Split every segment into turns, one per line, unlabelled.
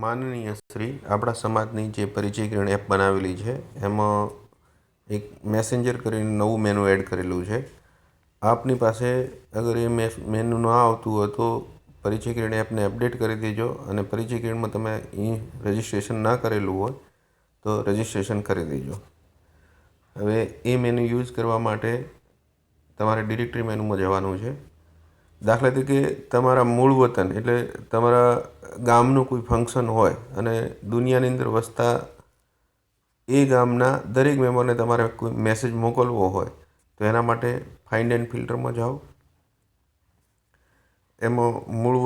માનનીય શ્રી આપણા સમાજની જે પરિચય કિરણ એપ બનાવેલી છે એમાં એક મેસેન્જર કરીને નવું મેનુ એડ કરેલું છે. આપની પાસે અગર એ મેનુ ન આવતું હોય તો પરિચય કિરણ એપને અપડેટ કરી દેજો અને પરિચય કિરણમાં તમે રજિસ્ટ્રેશન ના કરેલું હોય તો રજિસ્ટ્રેશન કરી દેજો. હવે એ મેનુ યુઝ કરવા માટે તમારે ડિરેક્ટરી મેનુમાં જવાનું છે. દાખલા તરીકે તમારા મૂળ વતન એટલે તમારા ગામનું કોઈ ફંક્શન હોય અને દુનિયાની અંદર વસતા એ ગામના દરેક મેમ્બરને તમારે કોઈ મેસેજ મોકલવો હોય તો એના માટે ફાઇન્ડ એન્ડ ફિલ્ટરમાં જાઓ. એમાં મૂળ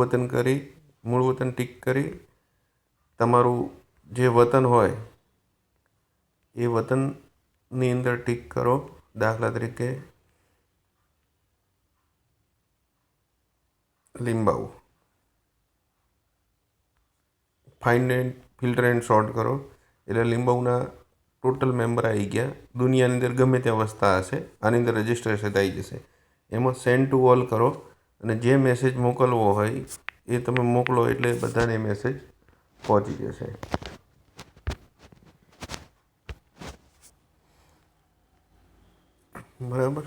વતન ટિક કરી તમારું જે વતન હોય એ વતનની અંદર ટિક કરો. દાખલા તરીકે લીંબાવું. Find and filter and sort કરો એટલે લીંબાઉના ટોટલ મેમ્બર આવી ગયા. દુનિયાની અંદર ગમે ત્યાં વસતા હશે આની અંદર રજિસ્ટ્રેશન આવી જશે. એમાં સેન્ડ ટુ ઓલ કરો અને જે મેસેજ મોકલવો હોય એ તમે મોકલો એટલે બધાને મેસેજ પહોંચી જશે. બરાબર.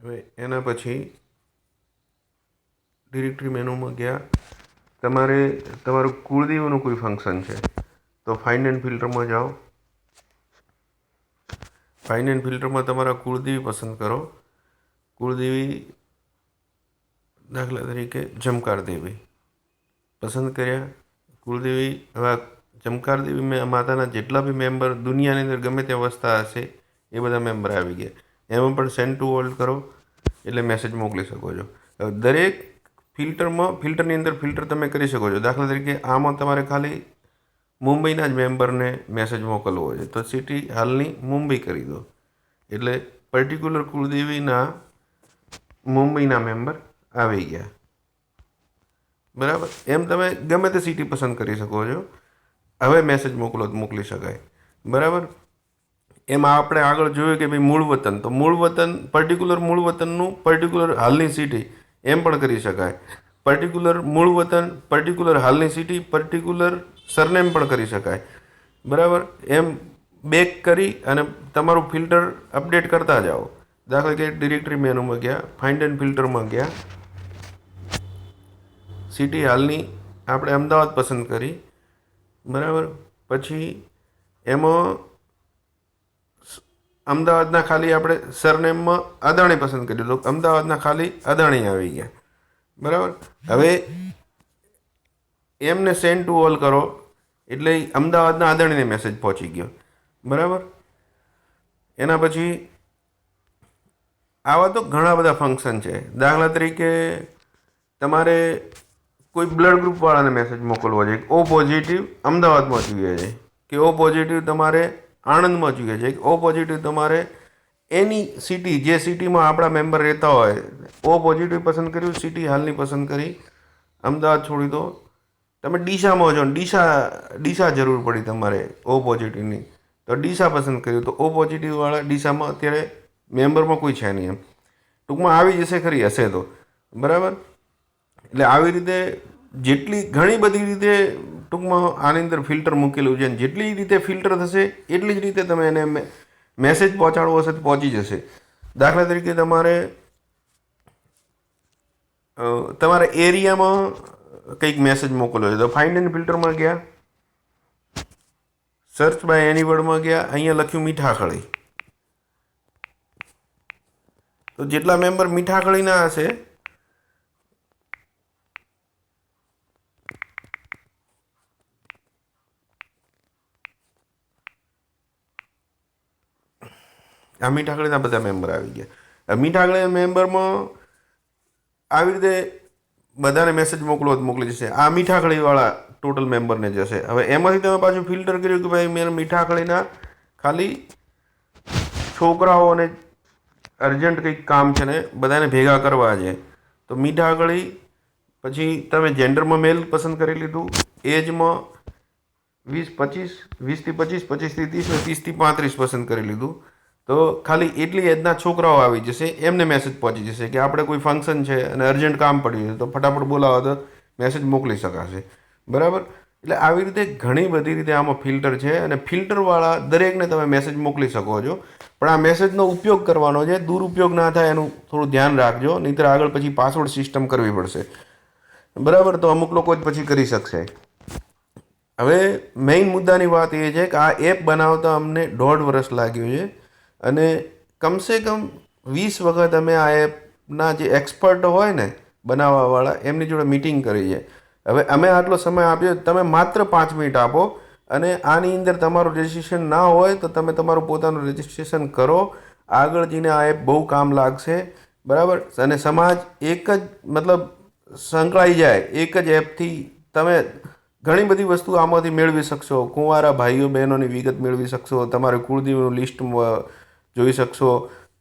હવે એના પછી ડિરેક્ટરી મેનુમાં ગયા. તમારું કુળદેવીનું કોઈ ફંક્શન છે તો ફાઇન્ડ એન્ડ ફિલ્ટરમાં જાઓ. ફાઇન્ડ એન્ડ ફિલ્ટરમાં તમારા કુળદેવી પસંદ કરો. કુળદેવી દાખલા તરીકે જમકાર દેવી પસંદ કર્યા. કુળદેવી હવે જમકાર દેવી માતાના જેટલા બી મેમ્બર દુનિયાની અંદર ગમે ત્યાં વસતા હશે એ બધા મેમ્બર આવી ગયા. એમાં પણ સેન્ડ ટુ ઓલ કરો એટલે મેસેજ મોકલી શકો છો. દરેક ફિલ્ટરની અંદર ફિલ્ટર તમે કરી શકો છો. દાખલા તરીકે આમાં તમારે ખાલી મુંબઈના જ મેમ્બરને મેસેજ મોકલવો છે તો સિટી હાલની મુંબઈ કરી દો એટલે પર્ટિક્યુલર કુળદેવીના મુંબઈના મેમ્બર આવી ગયા. બરાબર. એમ તમે ગમે તે સિટી પસંદ કરી શકો છો. હવે મેસેજ મોકલો તો મોકલી શકાય. બરાબર. એમાં આપણે આગળ જોયું કે ભાઈ મૂળ વતન તો મૂળ વતન મૂળ વતનનું પર્ટિક્યુલર હાલની સિટી એમ પણ કરી શકાય. મૂળ વતન પર્ટિક્યુલર હાલની સિટી પર્ટિક્યુલર સરનેમ પણ કરી શકાય. બરાબર. એમ બેક કરી અને તમારું ફિલ્ટર અપડેટ કરતા જાઓ. દાખલા કે ડિરેક્ટરી મેનુમાં ગયા, ફાઇન્ડ એન્ડ ફિલ્ટરમાં ગયા. સિટી હાલની આપણે અમદાવાદ પસંદ કરી. બરાબર. પછી એમાં અમદાવાદના ખાલી આપણે સરનેમમાં અદાણી પસંદ કર્યું તો અમદાવાદના ખાલી અદાણી આવી ગયા. બરાબર. હવે એમને સેન્ડ ટુ ઓલ કરો એટલે અમદાવાદના અદાણીને મેસેજ પહોંચી ગયો. બરાબર. એના પછી આવા તો ઘણા બધા ફંક્શન છે. દાખલા તરીકે તમારે કોઈ બ્લડ ગ્રુપવાળાને મેસેજ મોકલવો છે. ઓ પોઝિટિવ અમદાવાદમાં જોઈએ છે કે ઓ પોઝિટિવ તમારે આણંદમાં જોઈએ છે કે ઓ પોઝિટિવ તમારે એની સિટી જે સિટીમાં આપણા મેમ્બર રહેતા હોય. ઓ પોઝિટિવ પસંદ કર્યું, સિટી હાલની પસંદ કરી, અમદાવાદ છોડી દો. તમે ડીસામાં છો ને ડીસા જરૂર પડી તમારે ઓ પોઝિટિવની તો ડીસા પસંદ કર્યું તો ઓ પોઝિટિવવાળા ડીસામાં અત્યારે મેમ્બરમાં કોઈ છે નહીં. એમ ટૂંકમાં આવી જશે ખરી હશે તો. બરાબર. એટલે આવી રીતે ઘણી બધી રીતે ટૂંકમાં આની અંદર ફિલ્ટર મૂકેલું છે. જેટલી રીતે ફિલ્ટર થશે એટલી જ રીતે તમે એને મેસેજ પહોંચાડવો હશે તો પહોંચી જશે. દાખલા તરીકે તમારા એરિયામાં કંઈક મેસેજ મોકલવો છે તો ફાઇન્ડ એન્ડ ફિલ્ટરમાં ગયા, સર્ચ બાય એની વર્ડમાં ગયા. અહીંયા લખ્યું મીઠાખળી તો જેટલા મેમ્બર મીઠાખળીના હશે આ મીઠાખળીના બધા મેમ્બર આવી ગયા. મીઠાખળીના મેમ્બરમાં આવી રીતે બધાને મેસેજ મોકલો તો મોકલી જશે. આ મીઠાખળીવાળા ટોટલ મેમ્બરને જશે. હવે એમાંથી તમે પાછું ફિલ્ટર કર્યું કે ભાઈ મેં મીઠાખળીના ખાલી છોકરાઓને અર્જન્ટ કંઈક કામ છે ને બધાને ભેગા કરવા છે તો મીઠાખળી. પછી તમે જેન્ડરમાં મેલ પસંદ કરી લીધું, એજમાં 20થી 25, 25થી 30, 30થી 35 પસંદ કરી લીધું. તો ખાલી એટલી એજના છોકરાઓ આવી જશે, એમને મેસેજ પહોંચી જશે કે આપણે કોઈ ફંક્શન છે અને અર્જન્ટ કામ પડ્યું છે તો ફટાફટ બોલાવો તો મેસેજ મોકલી શકાશે. બરાબર. એટલે આવી રીતે ઘણી બધી રીતે આમાં ફિલ્ટર છે અને ફિલ્ટરવાળા દરેકને તમે મેસેજ મોકલી શકો છો. પણ આ મેસેજનો ઉપયોગ કરવાનો છે, દુરુપયોગ ના થાય એનું થોડું ધ્યાન રાખજો, નહીંતર આગળ પછી પાસવર્ડ સિસ્ટમ કરવી પડશે. બરાબર. તો અમુક લોકો જ પછી કરી શકશે. હવે મેઇન મુદ્દાની વાત એ છે કે આ એપ બનાવતા અમને 1.5 વર્ષ લાગ્યું છે અને કમસે કમ 20 વખત અમે આ એપના જે એક્સપર્ટ હોય ને બનાવવાવાળા એમની જોડે મીટિંગ કરી છે. હવે અમે આટલો સમય આપ્યો, તમે માત્ર 5 મિનિટ આપો અને આની અંદર તમારું રજિસ્ટ્રેશન ના હોય તો તમે તમારું પોતાનું રજિસ્ટ્રેશન કરો. આગળ જઈને આ એપ બહુ કામ લાગશે. બરાબર. અને સમાજ એક જ મતલબ સંકળાઈ જાય, એક જ એપથી તમે ઘણી બધી વસ્તુ આમાંથી મેળવી શકશો. કુંવારા ભાઈઓ બહેનોની વિગત મેળવી શકશો, તમારે કુળદેવીનું લિસ્ટ જોઈ શકશો,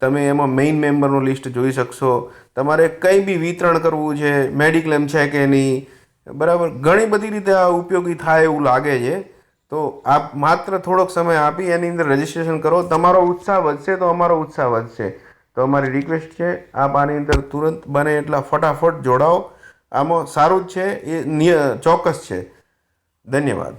તમે એમાં મેઇન મેમ્બરનું લિસ્ટ જોઈ શકશો, તમારે કંઈ બી વિતરણ કરવું છે, મેડિક્લેમ છે કે નહીં. બરાબર. ઘણી બધી રીતે આ ઉપયોગી થાય એવું લાગે છે. તો આપ માત્ર થોડોક સમય આપી એની અંદર રજિસ્ટ્રેશન કરો. તમારો ઉત્સાહ વધશે તો અમારો ઉત્સાહ વધશે. તો અમારી રિક્વેસ્ટ છે, આપ આની અંદર તુરંત બને એટલા ફટાફટ જોડાઓ. આમાં સારું જ છે, એ ચોક્કસ છે. ધન્યવાદ.